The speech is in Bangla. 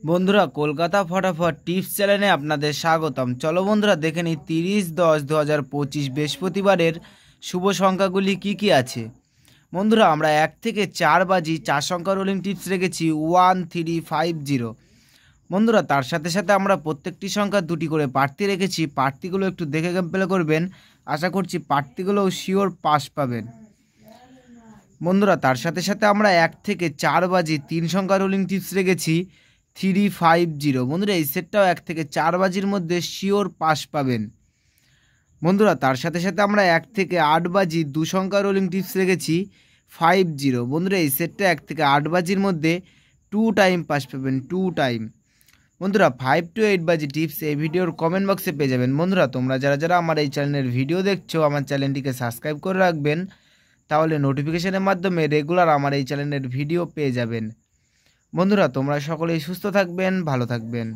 বন্ধুরা, কলকাতা ফটাফট টিপস চ্যানেলে আপনাদের স্বাগতম। চলো বন্ধুরা, দেখে নিই 30/10/2025 বৃহস্পতিবারের শুভ সংখ্যাগুলি কি কি আছে। বন্ধুরা, আমরা 1 থেকে 4 বাজি 4 সংখ্যা রোলিং টিপস রেখেছি 1350। বন্ধুরা, তার সাথে সাথে আমরা প্রত্যেকটি সংখ্যা দুটি করে প্রার্থী রেখেছি। প্রার্থীগুলো একটু দেখে প্লে করবেন, আশা করছি প্রার্থীগুলোও শিওর পাস পাবেন। বন্ধুরা, তার সাথে সাথে আমরা 1 থেকে 4 বাজি 3 সংখ্যা রোলিং টিপস রেখেছি 350। বন্ধুরা, এই সেটটাও 1 থেকে 4 বাজির মধ্যে শিওর পাস পাবেন। বন্ধুরা, তার সাথে সাথে আমরা 1 থেকে 8 বাজি 2 সংখ্যা রোলিং টিপস রেখেছি 50। বন্ধুরা, এই সেটটা 1 থেকে 8 বাজির মধ্যে 2 টাইম পাস পাবেন, 2 টাইম। বন্ধুরা, 5 to 8 বাজি টিপস এই ভিডিওর কমেন্ট বক্সে পেয়ে যাবেন। বন্ধুরা, তোমরা যারা যারা আমার এই চ্যানেলের ভিডিও দেখছো, আমার চ্যানেলটিকে সাবস্ক্রাইব করে রাখবেন, তাহলে নোটিফিকেশনের মাধ্যমে রেগুলার আমার এই চ্যানেলের ভিডিও পেয়ে যাবেন। বন্ধুরা, তোমরা সকলেই সুস্থ থাকবেন, ভালো থাকবেন।